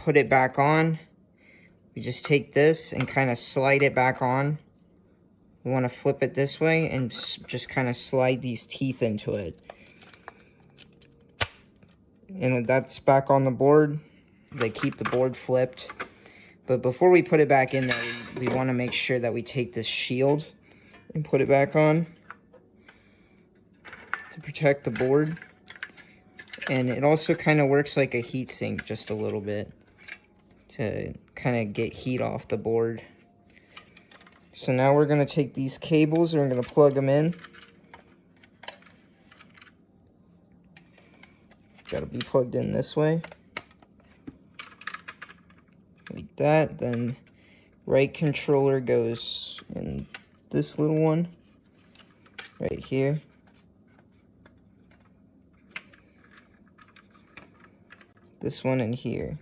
put it back on, we just take this and kind of slide it back on. We want to flip it this way and just kind of slide these teeth into it. And that's back on the board. They keep the board flipped. But before we put it back in there, we want to make sure that we take this shield and put it back on to protect the board. And it also kind of works like a heat sink just a little bit to kind of get heat off the board. So now we're going to take these cables and we're going to plug them in. Got to be plugged in this way. Like that. Then right controller goes in this little one right here. This one in here.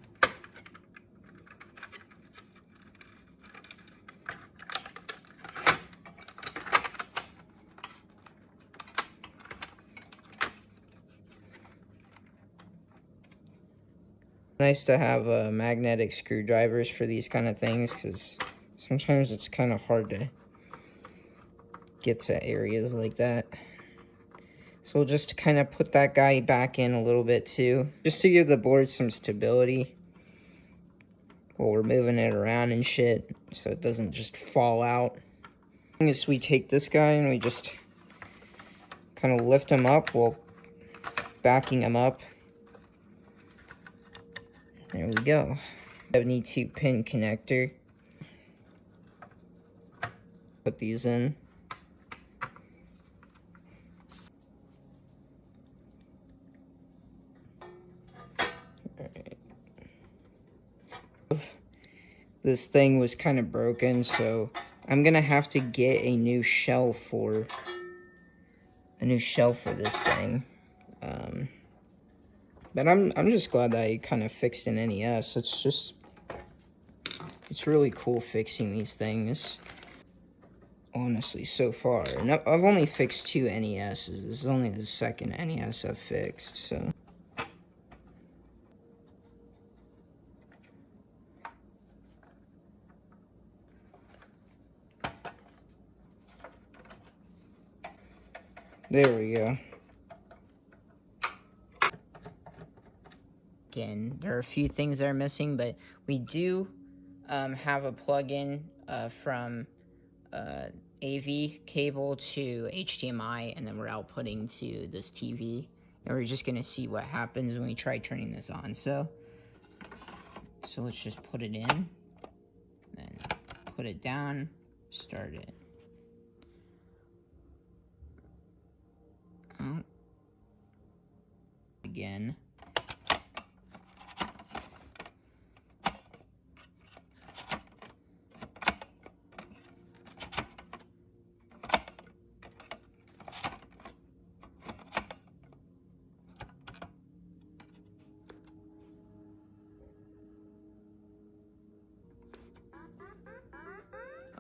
Nice to have magnetic screwdrivers for these kind of things, because sometimes it's kind of hard to get to areas like that. So we'll just kind of put that guy back in a little bit too, just to give the board some stability while we're moving it around and shit, so it doesn't just fall out. As we take this guy and we just kind of lift him up while backing him up. There we go. 72 pin connector. Put these in. Alright. This thing was kind of broken, so I'm gonna have to get a new shell for this thing. But I'm just glad that I kind of fixed an NES. It's really cool fixing these things. Honestly, so far. And I've only fixed 2 NESs. This is only the second NES I've fixed, so. There we go. Again, there are a few things that are missing, but we do have a plug-in from AV cable to HDMI, and then we're outputting to this TV, and we're just gonna see what happens when we try turning this on. So let's just put it in, then put it down, start it. Oh. Again.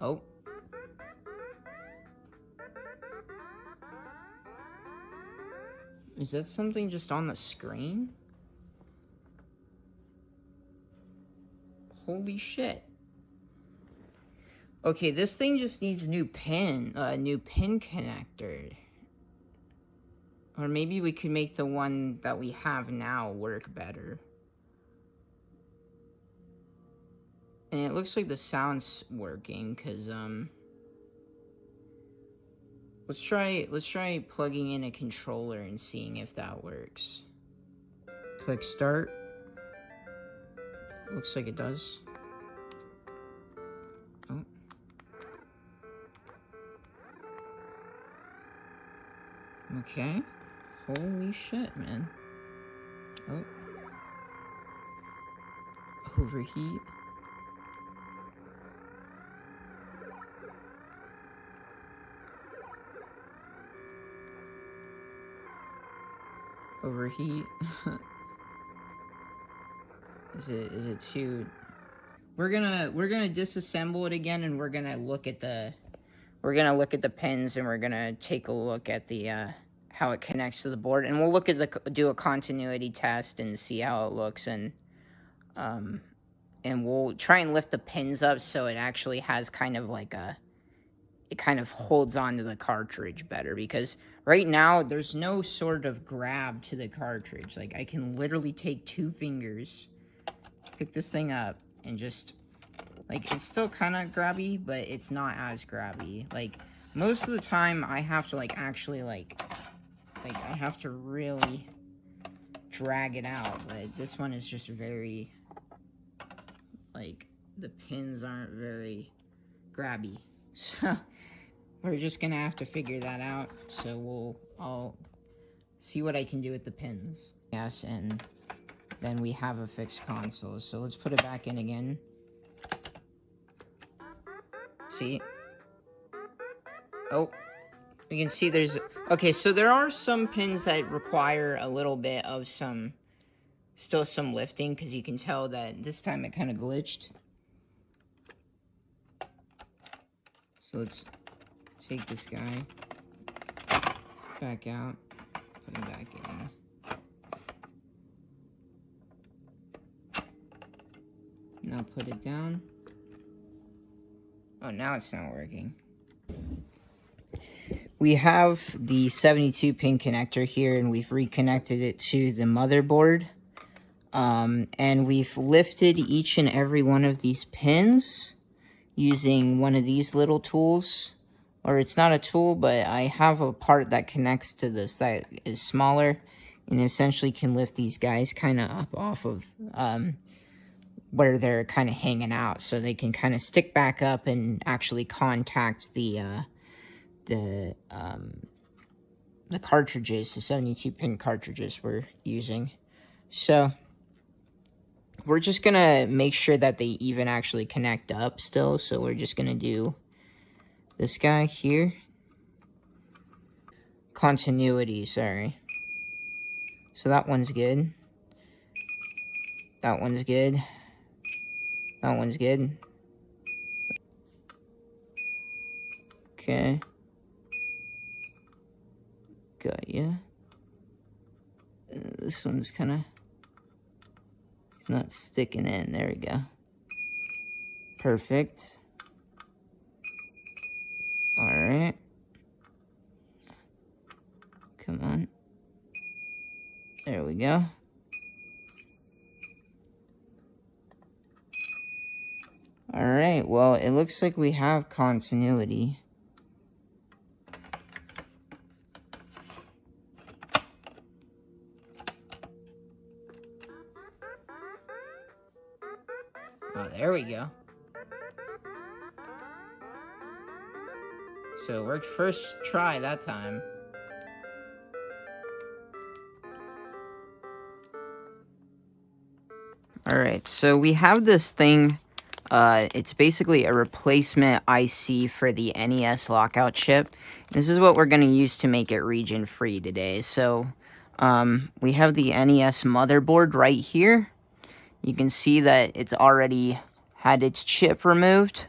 Oh. Is that something just on the screen? Holy shit. Okay, this thing just needs new pin connector. Or maybe we could make the one that we have now work better. And it looks like the sound's working, cause let's try plugging in a controller and seeing if that works. Click start. Looks like it does. Oh. Okay. Holy shit, man. Oh. Overheat. Overheat. Is it too? We're gonna disassemble it again, and we're gonna look at the pins, and we're gonna take a look at the how it connects to the board, and we'll look at do a continuity test and see how it looks, and and we'll try and lift the pins up so it actually has kind of like it kind of holds onto the cartridge better, because right now there's no sort of grab to the cartridge. Like, I can literally take 2 fingers, pick this thing up, and just, like, it's still kind of grabby, but it's not as grabby. Like, most of the time I have to, like, actually, like I have to really drag it out, but this one is just very, like, the pins aren't very grabby. So we're just gonna have to figure that out. So I'll see what I can do with the pins. Yes, and then we have a fixed console. So let's put it back in again. See? Oh, you can see there's... Okay, so there are some pins that require a little bit of still some lifting, because you can tell that this time it kind of glitched. So let's take this guy back out, put him back in. Now put it down. Oh, now it's not working. We have the 72 pin connector here, and we've reconnected it to the motherboard. And we've lifted each and every one of these pins using one of these little tools. Or it's not a tool, but I have a part that connects to this that is smaller, and essentially can lift these guys kind of up off of where they're kind of hanging out, so they can kind of stick back up and actually contact the cartridges, the 72 pin cartridges we're using. So we're just gonna make sure that they even actually connect up still. So we're just gonna do this guy here. Continuity, sorry. So that one's good. That one's good. That one's good. Okay. Got ya. This one's kind of... It's not sticking in. There we go. Perfect. Alright. Come on. There we go. Alright, well, it looks like we have continuity. Oh, there we go. So it worked first try that time. Alright, so we have this thing. It's basically a replacement IC for the NES lockout chip. This is what we're going to use to make it region free today. So we have the NES motherboard right here. You can see that it's already had its chip removed.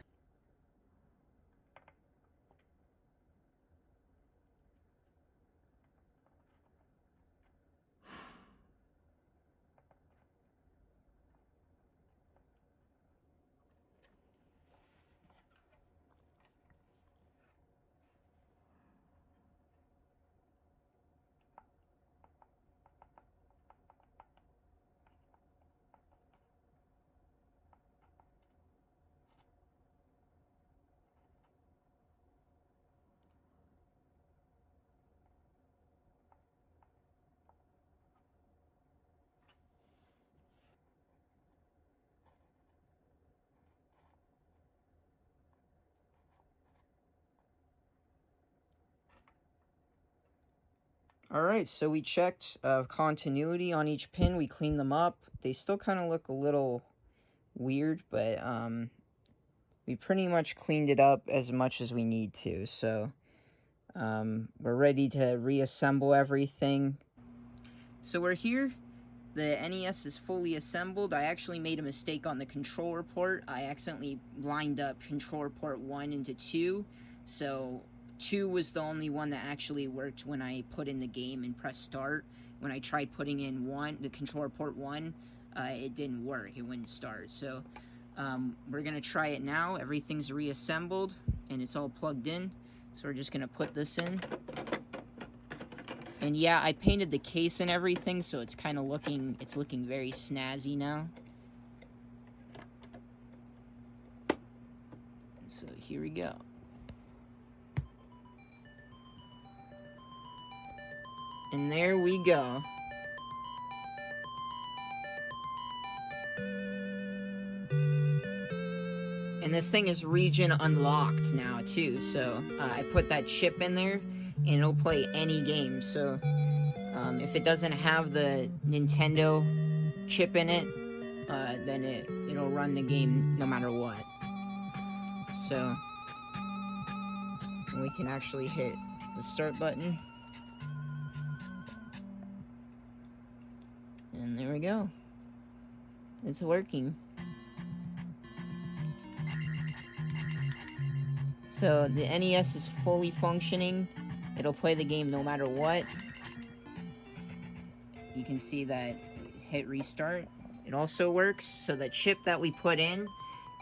Alright, so we checked continuity on each pin. We cleaned them up. They still kind of look a little weird, but we pretty much cleaned it up as much as we need to. So we're ready to reassemble everything. So we're here. The NES is fully assembled. I actually made a mistake on the controller port. I accidentally lined up controller port 1 into 2. So 2 was the only one that actually worked when I put in the game and pressed start. When I tried putting in the controller port 1, it didn't work. It wouldn't start. So We're gonna try it now. Everything's reassembled and it's all plugged in. So we're just gonna put this in. And yeah, I painted the case and everything, so it's kind of looking very snazzy now. So here we go. And there we go. And this thing is region unlocked now too, so I put that chip in there and it'll play any game. So if it doesn't have the Nintendo chip in it, then it'll run the game no matter what. So we can actually hit the start button. And there we go. It's working. So the NES is fully functioning. It'll play the game no matter what. You can see that hit restart. It also works. So the chip that we put in,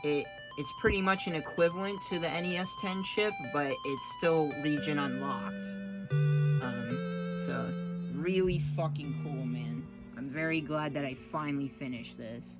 it's pretty much an equivalent to the NES 10 chip, but it's still region unlocked. So really fucking cool, man. I'm very glad that I finally finished this.